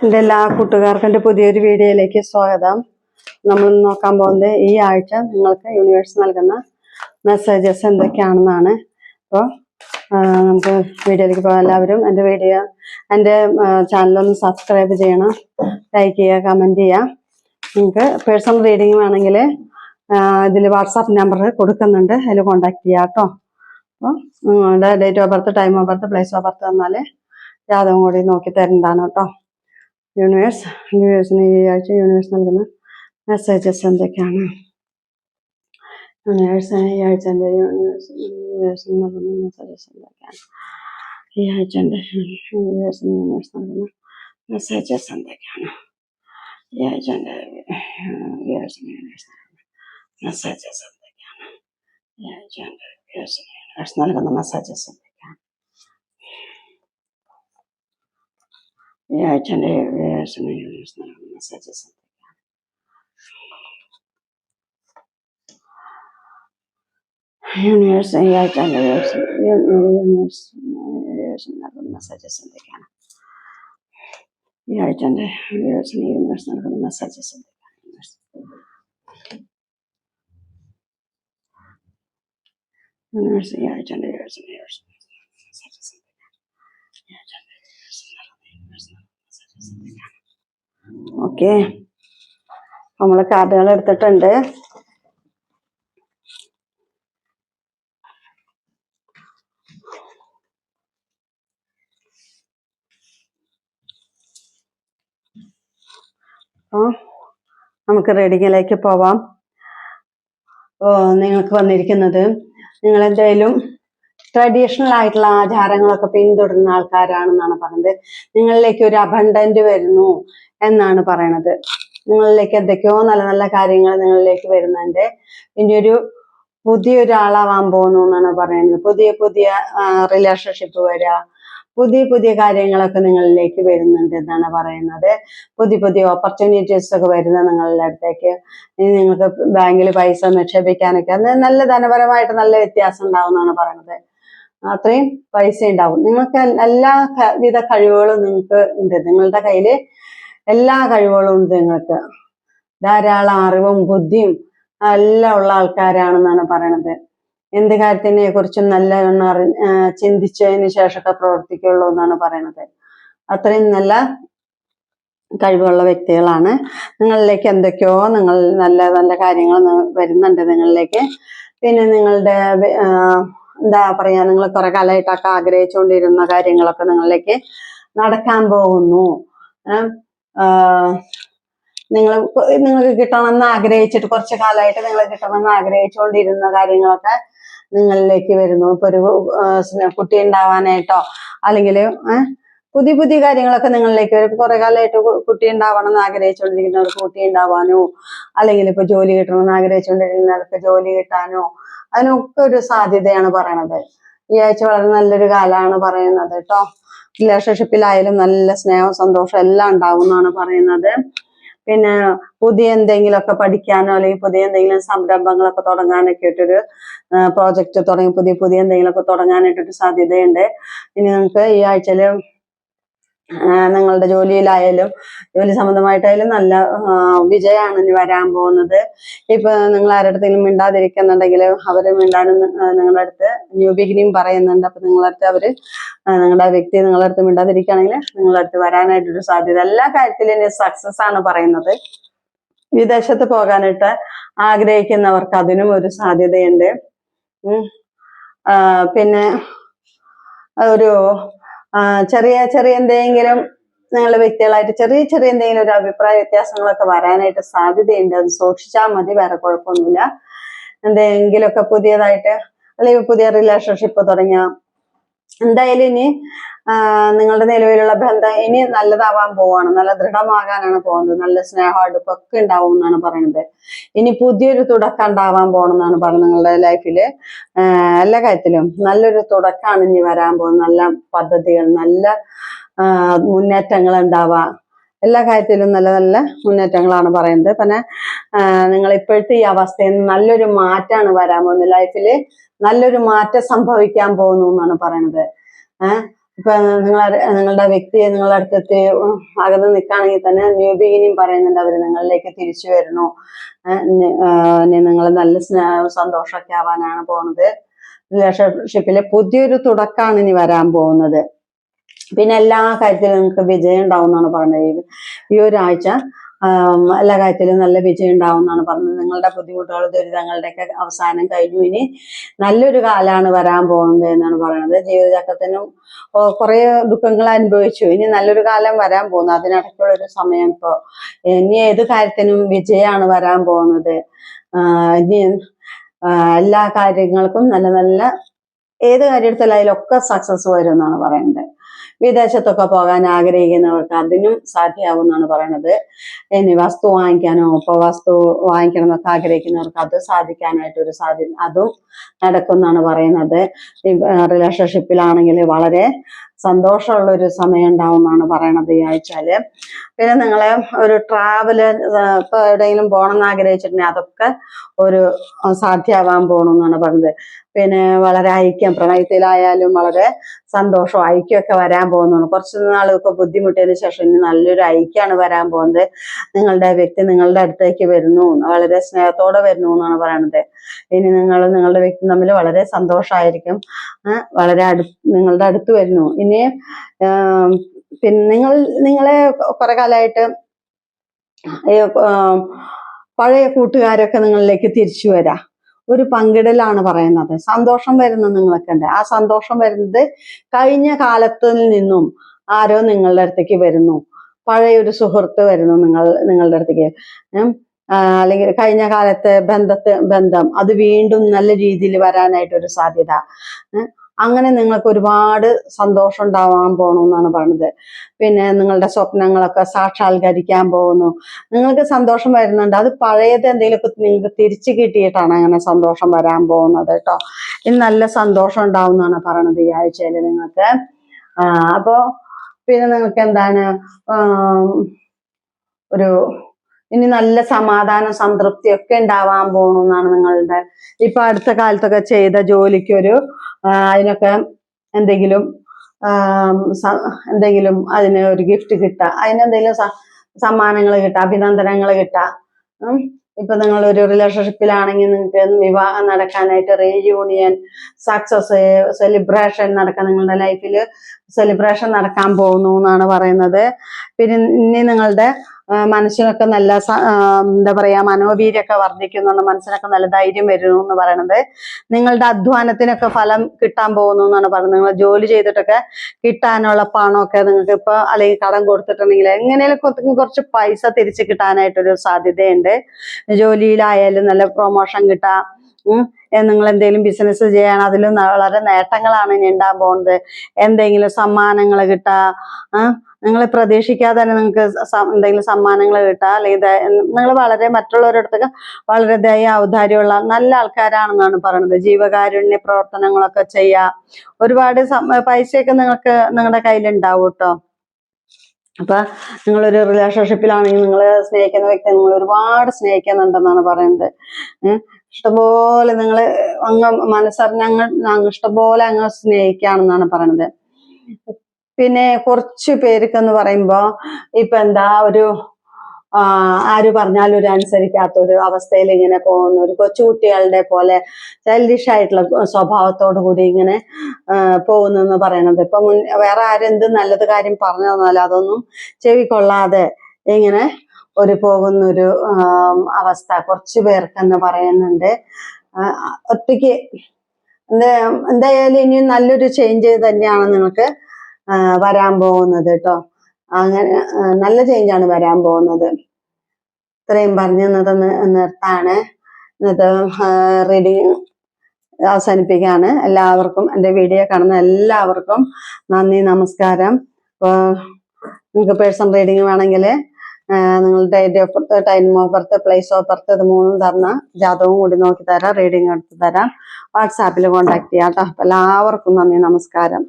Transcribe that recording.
എൻ്റെ എല്ലാ കൂട്ടുകാർക്കും എൻ്റെ പുതിയൊരു വീഡിയോയിലേക്ക് സ്വാഗതം. നമ്മൾ നോക്കാൻ പോകുന്നത് ഈ ആഴ്ച നിങ്ങൾക്ക് യൂണിവേഴ്സ് നൽകുന്ന മെസ്സേജസ് എന്തൊക്കെയാണെന്നാണ്. അപ്പോൾ നമുക്ക് വീഡിയോയിലേക്ക് പോകാം. എല്ലാവരും എൻ്റെ ചാനലൊന്ന് സബ്സ്ക്രൈബ് ചെയ്യണം, ലൈക്ക് ചെയ്യുക, കമൻറ്റ് ചെയ്യുക. നിങ്ങൾക്ക് പേഴ്സണൽ റീഡിങ് വേണമെങ്കിൽ ഇതിൽ വാട്സാപ്പ് നമ്പർ കൊടുക്കുന്നുണ്ട്, അതിൽ കോൺടാക്ട് ചെയ്യാം കേട്ടോ. അപ്പോൾ നിങ്ങളുടെ date of birth, time of birth, place of birth തന്നാൽ ജാതകം കൂടി നോക്കി തരുന്നതാണ് കേട്ടോ. യൂണിവേഴ്സിന് ഈ ആഴ്ച യൂണിവേഴ്സ് നൽകുന്ന മെസ്സേജസ് എന്തൊക്കെയാണ്? യൂണിവേഴ്സിന് ഈ ആഴ്ച യൂണിവേഴ്സിന് നൽകുന്ന മെസ്സേജസ് എന്തൊക്കെയാണ്? ഈ ആഴ്ച യൂണിവേഴ്സ് നൽകുന്ന മെസ്സേജസ് എന്തൊക്കെയാണ്? ഈ ആഴ്ച മെസ്സേജസ് എന്തൊക്കെയാണ്? ഈ ആഴ്ച യൂണിവേഴ്സ് നൽകുന്ന മെസ്സേജസ് എന്തൊക്കെയാണ്? ഈ ആഴ്ച യൂണിവേഴ്സ് നൽകുന്ന മെസ്സേജസ് എന്തൊക്കെയാണ്? യൂണിവേഴ്സ് ഈ ആഴ്ച യൂണിവേഴ്സ് നൽകുന്ന മെസ്സേജസ് എന്തൊക്കെയാണ്? ഈ ആഴ്ച യൂണിവേഴ്സ് നൽകുന്ന മെസ്സേജസ് എന്തൊക്കെയാണ്? യൂണിവേഴ്സ് ഈ ആഴ്ച മെസ്സേജസ് ഓക്കെ, നമ്മള് കാർഡുകൾ എടുത്തിട്ടുണ്ട്. നമുക്ക് റീഡിങ്ങിലേക്ക് പോവാം. നിങ്ങൾക്ക് വന്നിരിക്കുന്നത്, നിങ്ങൾ എന്തായാലും ട്രഡീഷണൽ ആയിട്ടുള്ള ആചാരങ്ങളൊക്കെ പിന്തുടരുന്ന ആൾക്കാരാണെന്നാണ് പറയുന്നത്. നിങ്ങളിലേക്ക് ഒരു അബണ്ടന്റ് വരുന്നു എന്നാണ് പറയണത്. നിങ്ങളിലേക്ക് എന്തൊക്കെയോ നല്ല നല്ല കാര്യങ്ങൾ നിങ്ങളിലേക്ക് വരുന്നുണ്ട്. ഇനി പുതിയൊരാളാവാൻ പോകുന്നു എന്നാണ് പറയുന്നത്. പുതിയ റിലേഷൻഷിപ്പ് വരിക, പുതിയ കാര്യങ്ങളൊക്കെ നിങ്ങളിലേക്ക് വരുന്നുണ്ട് എന്നാണ് പറയുന്നത്. പുതിയ ഓപ്പർച്യൂണിറ്റീസ് ഒക്കെ വരുന്ന നിങ്ങളുടെ അടുത്തേക്ക്. ഇനി നിങ്ങൾക്ക് ബാങ്കിൽ പൈസ നിക്ഷേപിക്കാനൊക്കെ നല്ല ധനപരമായിട്ട് നല്ല വ്യത്യാസം ഉണ്ടാവും എന്നാണ് പറയുന്നത്. അത്രയും പൈസ ഉണ്ടാവും. നിങ്ങൾക്ക് എല്ലാവിധ കഴിവുകളും നിങ്ങൾക്ക് ഉണ്ട്. നിങ്ങളുടെ കയ്യിൽ എല്ലാ കഴിവുകളും ഉണ്ട്. നിങ്ങൾക്ക് ധാരാളം അറിവും ബുദ്ധിയും എല്ലാം ഉള്ള ആൾക്കാരാണെന്നാണ് പറയണത്. എന്ത് കാര്യത്തിനെ കുറിച്ചും നല്ലവണ്ണം ചിന്തിച്ചതിന് ശേഷമൊക്കെ പ്രവർത്തിക്കുള്ളൂ എന്നാണ് പറയണത്. അത്രയും നല്ല കഴിവുള്ള വ്യക്തികളാണ്. നിങ്ങളിലേക്ക് എന്തൊക്കെയോ നല്ല നല്ല കാര്യങ്ങൾ വരുന്നുണ്ട് നിങ്ങളിലേക്ക്. പിന്നെ നിങ്ങളുടെ എന്താ പറയാ, നിങ്ങൾ കുറെ കാലമായിട്ടൊക്കെ ആഗ്രഹിച്ചുകൊണ്ടിരുന്ന കാര്യങ്ങളൊക്കെ നിങ്ങളിലേക്ക് നടക്കാൻ പോകുന്നു. നിങ്ങൾക്ക് കിട്ടണമെന്ന് ആഗ്രഹിച്ചിട്ട് കുറച്ച് കാലമായിട്ട് നിങ്ങൾ കിട്ടണമെന്ന് ആഗ്രഹിച്ചുകൊണ്ടിരുന്ന കാര്യങ്ങളൊക്കെ നിങ്ങളിലേക്ക് വരുന്നു. ഇപ്പൊ ഒരു കുട്ടി ഉണ്ടാവാനായിട്ടോ അല്ലെങ്കിൽ പുതിയ കാര്യങ്ങളൊക്കെ നിങ്ങളിലേക്ക് വരും. കുറെ കാലമായിട്ട് കുട്ടി ഉണ്ടാവണം എന്ന് ആഗ്രഹിച്ചുകൊണ്ടിരിക്കുന്നവർക്ക് കുട്ടി ഉണ്ടാവാനോ, അല്ലെങ്കിൽ ഇപ്പൊ ജോലി കിട്ടണമെന്ന് ആഗ്രഹിച്ചുകൊണ്ടിരിക്കുന്നവർക്ക് ജോലി കിട്ടാനോ, അതിനൊക്കെ ഒരു സാധ്യതയാണ് പറയണത്. ഈ ആഴ്ച വളരെ നല്ലൊരു കാലമാണ് പറയുന്നത് കേട്ടോ. റിലേഷൻഷിപ്പിലായാലും നല്ല സ്നേഹം, സന്തോഷം എല്ലാം ഉണ്ടാവും എന്നാണ് പറയുന്നത്. പിന്നെ പുതിയ എന്തെങ്കിലുമൊക്കെ പഠിക്കാനോ അല്ലെങ്കിൽ പുതിയ എന്തെങ്കിലും സംരംഭങ്ങളൊക്കെ തുടങ്ങാനൊക്കെ ആയിട്ടൊരു പ്രോജക്റ്റ് തുടങ്ങി പുതിയ എന്തെങ്കിലുമൊക്കെ തുടങ്ങാനായിട്ടൊരു സാധ്യതയുണ്ട്. ഇനി നിങ്ങൾക്ക് ഈ ആഴ്ചയില് നിങ്ങളുടെ ജോലിയിലായാലും ജോലി സംബന്ധമായിട്ടായാലും നല്ല വിജയമാണ് ഇനി വരാൻ പോകുന്നത്. ഇപ്പൊ നിങ്ങൾ ആരുടെങ്കിലും മിണ്ടാതിരിക്കുന്നുണ്ടെങ്കിൽ അവര് മിണ്ടാനും നിങ്ങളുടെ അടുത്ത് ന്യൂ ബിഗിനിങ് പറയുന്നുണ്ട്. അപ്പൊ നിങ്ങളുടെ അടുത്ത് നിങ്ങളുടെ വ്യക്തി നിങ്ങളുടെ അടുത്ത് മിണ്ടാതിരിക്കുകയാണെങ്കിൽ നിങ്ങളുടെ അടുത്ത് വരാനായിട്ടൊരു സാധ്യത. എല്ലാ കാര്യത്തിലും സക്സസ് ആണ് പറയുന്നത്. വിദേശത്ത് പോകാനായിട്ട് ആഗ്രഹിക്കുന്നവർക്ക് അതിനും ഒരു സാധ്യതയുണ്ട്. പിന്നെ ഒരു ചെറിയ എന്തെങ്കിലും നിങ്ങളുടെ വ്യക്തികളായിട്ട് ചെറിയ എന്തെങ്കിലും ഒരു അഭിപ്രായ വ്യത്യാസങ്ങളൊക്കെ വരാനായിട്ട് സാധ്യതയുണ്ട്. അത് സൂക്ഷിച്ചാൽ മതി, വേറെ കുഴപ്പമൊന്നുമില്ല. എന്തെങ്കിലുമൊക്കെ പുതിയതായിട്ട് അല്ലെങ്കിൽ പുതിയ റിലേഷൻഷിപ്പ് തുടങ്ങിയ എന്തായാലും ഇനി നിങ്ങളുടെ നിലവിലുള്ള ബന്ധം ഇനി നല്ലതാവാൻ പോവാണ്, നല്ല ദൃഢമാകാനാണ് പോകുന്നത്. നല്ല സ്നേഹം അടുപ്പൊക്കെ ഉണ്ടാവും എന്നാണ് പറയുന്നത്. ഇനി പുതിയൊരു തുടക്കം ഉണ്ടാവാൻ പോകണമെന്നാണ് പറയുന്നത്. നിങ്ങളുടെ ലൈഫില് എല്ലാ കാര്യത്തിലും നല്ലൊരു തുടക്കമാണ് ഇനി വരാൻ പോകുന്നത്. നല്ല പദ്ധതികൾ, നല്ല മുന്നേറ്റങ്ങൾ ഉണ്ടാവാം. എല്ലാ കാര്യത്തിലും നല്ല നല്ല മുന്നേറ്റങ്ങളാണ് പറയുന്നത്. പിന്നെ നിങ്ങൾ ഇപ്പോഴത്തെ ഈ അവസ്ഥയിൽ നിന്ന് നല്ലൊരു മാറ്റമാണ് വരാൻ പോകുന്നത്. ലൈഫിൽ നല്ലൊരു മാറ്റം സംഭവിക്കാൻ പോകുന്നു എന്നാണ് പറയുന്നത്. ഇപ്പൊ നിങ്ങളുടെ വ്യക്തി നിങ്ങളുടെ അടുത്തെത്തി അകന്ന് നിൽക്കുകയാണെങ്കിൽ തന്നെ ന്യൂ ബിഗിനിങ് പറയുന്നുണ്ട്. അവര് നിങ്ങളിലേക്ക് തിരിച്ചു വരുന്നു. നിങ്ങൾ നല്ല സന്തോഷമൊക്കെ ആവാനാണ് പോകുന്നത്. റിലേഷൻഷിപ്പിലെ പുതിയൊരു തുടക്കമാണ് ഇനി വരാൻ പോകുന്നത്. പിന്നെ എല്ലാ കാര്യത്തിലും നിങ്ങൾക്ക് വിജയം ഉണ്ടാവും എന്നാണ് പറഞ്ഞത്. ഈ ഒരാഴ്ച എല്ലാ കാര്യത്തിലും നല്ല വിജയം ഉണ്ടാവും എന്നാണ് പറഞ്ഞത്. നിങ്ങളുടെ ബുദ്ധിമുട്ടുകൾ ദുരിതങ്ങളുടെയൊക്കെ അവസാനം കഴിഞ്ഞു. ഇനി നല്ലൊരു കാലമാണ് വരാൻ പോകുന്നത് എന്നാണ് പറയുന്നത്. ജീവിതചക്രത്തിനും കുറെ ദുഃഖങ്ങൾ അനുഭവിച്ചു. ഇനി നല്ലൊരു കാലം വരാൻ പോകുന്നു. അതിനിടയ്ക്കുള്ള ഒരു സമയം ഇപ്പൊ ഇനി ഏത് കാര്യത്തിനും വിജയമാണ് വരാൻ പോകുന്നത്. ഇനി എല്ലാ കാര്യങ്ങൾക്കും നല്ല നല്ല ഏത് കാര്യം എടുത്താലും അതിലൊക്കെ സക്സസ് വരും എന്നാണ് പറയുന്നത്. വിദേശത്തൊക്കെ പോകാൻ ആഗ്രഹിക്കുന്നവർക്ക് അതിനും സാധ്യമാവും എന്നാണ് പറയുന്നത്. ഇനി വസ്തു വാങ്ങിക്കാനോ ഇപ്പൊ വസ്തു വാങ്ങിക്കണം എന്നൊക്കെ ആഗ്രഹിക്കുന്നവർക്ക് അത് സാധിക്കാനായിട്ടൊരു സാധ്യത അതും നടക്കും എന്നാണ് പറയുന്നത്. റിലേഷൻഷിപ്പിലാണെങ്കിൽ വളരെ സന്തോഷമുള്ള ഒരു സമയം ഉണ്ടാവും എന്നാണ് പറയണത് ഈ ആഴ്ചയില്. പിന്നെ നിങ്ങളെ ഒരു ട്രാവല് ഇപ്പൊ എവിടെയെങ്കിലും പോകണം എന്ന് ആഗ്രഹിച്ചിട്ടുണ്ടെങ്കിൽ അതൊക്കെ ഒരു സാധ്യമാവാൻ പോകണമെന്നാണ് പറഞ്ഞത്. പിന്നെ വളരെ ഐക്യം, പ്രണയത്തിലായാലും വളരെ സന്തോഷവും ഐക്യമൊക്കെ വരാൻ പോകുന്നതാണ്. കുറച്ച് നാളൊക്കെ ബുദ്ധിമുട്ടിയതിന് ശേഷം ഇനി നല്ലൊരു ഐക്യമാണ് വരാൻ പോകുന്നത്. നിങ്ങളുടെ വ്യക്തി നിങ്ങളുടെ അടുത്തേക്ക് വരുന്നു, വളരെ സ്നേഹത്തോടെ വരുന്നു എന്നാണ് പറയണത്. ഇനി നിങ്ങളുടെ വ്യക്തി തമ്മിൽ വളരെ സന്തോഷമായിരിക്കും. വളരെ നിങ്ങളുടെ അടുത്ത് വരുന്നു. ഇനി പിന്നെ നിങ്ങളെ കുറെ കാലമായിട്ട് പഴയ കൂട്ടുകാരൊക്കെ നിങ്ങളിലേക്ക് തിരിച്ചു വരാം. ഒരു പങ്കിടലാണ് പറയുന്നത്. സന്തോഷം വരുന്ന നിങ്ങളൊക്കെ ഉണ്ട്. ആ സന്തോഷം വരുന്നത് കഴിഞ്ഞ കാലത്തിൽ നിന്നും ആരോ നിങ്ങളുടെ അടുത്തേക്ക് വരുന്നു. പഴയ ഒരു സുഹൃത്ത് വരുന്നു നിങ്ങളുടെ അടുത്തേക്ക്. അല്ലെങ്കിൽ കഴിഞ്ഞ കാലത്തെ ബന്ധം അത് വീണ്ടും നല്ല രീതിയിൽ വരാനായിട്ടൊരു സാധ്യത. അങ്ങനെ നിങ്ങൾക്ക് ഒരുപാട് സന്തോഷം ഉണ്ടാവാൻ പോകണമെന്നാണ് പറയുന്നത്. പിന്നെ നിങ്ങളുടെ സ്വപ്നങ്ങളൊക്കെ സാക്ഷാത്കരിക്കാൻ പോകുന്നു. നിങ്ങൾക്ക് സന്തോഷം വരുന്നുണ്ട്. അത് പഴയത് എന്തെങ്കിലുമൊക്കെ നിങ്ങൾക്ക് തിരിച്ചു കിട്ടിയിട്ടാണ് അങ്ങനെ സന്തോഷം വരാൻ പോകുന്നത് കേട്ടോ. ഇനി നല്ല സന്തോഷം ഉണ്ടാവും എന്നാണ് പറയണത് ഈ ആഴ്ചയിൽ നിങ്ങൾക്ക്. അപ്പോ പിന്നെ നിങ്ങൾക്ക് എന്താണ് ഒരു ഇനി നല്ല സമാധാനം സംതൃപ്തി ഒക്കെ ഉണ്ടാവാൻ പോകണമെന്നാണ് നിങ്ങളുടെ ഇപ്പൊ അടുത്ത കാലത്തൊക്കെ ചെയ്ത ജോലിക്കൊരു അതിനൊക്കെ എന്തെങ്കിലും അതിന് ഒരു ഗിഫ്റ്റ് കിട്ടുക, അതിനെന്തെങ്കിലും സമ്മാനങ്ങൾ കിട്ടുക, അഭിനന്ദനങ്ങൾ കിട്ടുക. ഇപ്പൊ നിങ്ങൾ ഒരു റിലേഷൻഷിപ്പിലാണെങ്കിൽ നിങ്ങൾക്ക് വിവാഹം നടക്കാനായിട്ട് റീയൂണിയൻ സക്സസ് സെലിബ്രേഷൻ നടക്കാൻ നിങ്ങളുടെ ലൈഫിൽ സെലിബ്രേഷൻ നടക്കാൻ പോകുന്നു എന്നാണ് പറയുന്നത്. പിന്നെ ഇനി നിങ്ങളുടെ മനസ്സിനൊക്കെ നല്ല എന്താ പറയാ മനോവീര്യമൊക്കെ വർദ്ധിക്കുന്നുണ്ട്. മനസ്സിനൊക്കെ നല്ല ധൈര്യം വരുന്നു എന്ന് പറയണത്. നിങ്ങളുടെ അധ്വാനത്തിനൊക്കെ ഫലം കിട്ടാൻ പോകുന്നു എന്നാണ് പറയുന്നത്. നിങ്ങൾ ജോലി ചെയ്തിട്ടൊക്കെ കിട്ടാനുള്ള പണമൊക്കെ നിങ്ങൾക്ക് ഇപ്പൊ അല്ലെങ്കിൽ കടം കൊടുത്തിട്ടുണ്ടെങ്കിൽ എങ്ങനെയും കുറച്ച് പൈസ തിരിച്ചു കിട്ടാനായിട്ടൊരു സാധ്യതയുണ്ട്. ജോലിയിലായാലും നല്ല പ്രൊമോഷൻ കിട്ടാം. നിങ്ങൾ എന്തെങ്കിലും ബിസിനസ് ചെയ്യണം, അതിലും വളരെ നേട്ടങ്ങളാണ് ഇനി ഉണ്ടാകാൻ പോകുന്നത്. എന്തെങ്കിലും സമ്മാനങ്ങൾ കിട്ടുക, നിങ്ങൾ പ്രതീക്ഷിക്കാതെ തന്നെ നിങ്ങൾക്ക് എന്തെങ്കിലും സമ്മാനങ്ങൾ കിട്ടുക. അല്ലെങ്കിൽ നിങ്ങൾ വളരെ മറ്റുള്ളവരുടെ അടുത്തൊക്കെ വളരെ ദയ ഔദാര്യമുള്ള നല്ല ആൾക്കാരാണെന്നാണ് പറയുന്നത്. ജീവകാരുണ്യ പ്രവർത്തനങ്ങളൊക്കെ ചെയ്യുക. ഒരുപാട് പൈസയൊക്കെ നിങ്ങളുടെ കയ്യിലുണ്ടാവും കേട്ടോ. അപ്പൊ നിങ്ങളൊരു റിലേഷൻഷിപ്പിലാണെങ്കിൽ നിങ്ങൾ സ്നേഹിക്കുന്ന വ്യക്തി നിങ്ങൾ ഒരുപാട് സ്നേഹിക്കുന്നുണ്ടെന്നാണ് പറയുന്നത്. ഇഷ്ടംപോലെ നിങ്ങൾ അങ്ങ് മനസ്സറിഞ്ഞ് ഇഷ്ടംപോലെ അങ്ങ് സ്നേഹിക്കുകയാണെന്നാണ് പറയണത്. പിന്നെ കുറച്ച് പേർക്കെന്ന് പറയുമ്പോ ഇപ്പൊ എന്താ ഒരു ആര് പറഞ്ഞാലും ഒരു അനുസരിക്കാത്ത ഒരു അവസ്ഥയിൽ ഇങ്ങനെ പോകുന്ന ഒരു കൊച്ചുകുട്ടികളുടെ പോലെ സെൽഫിഷ് ആയിട്ടുള്ള സ്വഭാവത്തോടു കൂടി ഇങ്ങനെ പോകുന്നെന്ന് പറയണത്. ഇപ്പൊ വേറെ ആരെന്ത് നല്ലത് കാര്യം പറഞ്ഞു തന്നാലും അതൊന്നും ചെവിക്കൊള്ളാതെ ഇങ്ങനെ പോകുന്നൊരു അവസ്ഥ കുറച്ചു പേർക്കെന്ന് പറയുന്നുണ്ട്. ഒറ്റയ്ക്ക് എന്തായാലും ഇനി നല്ലൊരു ചേഞ്ച് തന്നെയാണ് നിങ്ങൾക്ക് വരാൻ പോകുന്നത് കേട്ടോ. അങ്ങനെ നല്ല ചേഞ്ചാണ് വരാൻ പോകുന്നത്. ഇത്രയും പറഞ്ഞു നിർത്താണ്. ഇന്നത്തെ റീഡിങ് അവസാനിപ്പിക്കുകയാണ്. എല്ലാവർക്കും എൻ്റെ വീഡിയോ കാണുന്ന എല്ലാവർക്കും നന്ദി, നമസ്കാരം. നിങ്ങൾക്ക് പേഴ്സണൽ റീഡിങ് വേണമെങ്കിൽ നിങ്ങളുടെ date of birth, time of birth, place of birth ഇത് മൂന്നും തന്ന ജാതകവും കൂടി നോക്കി തരാം, റീഡിങ് എടുത്ത് തരാം. വാട്സാപ്പിൽ കോൺടാക്ട് ചെയ്യാം കേട്ടോ. എല്ലാവർക്കും നന്ദി, നമസ്കാരം.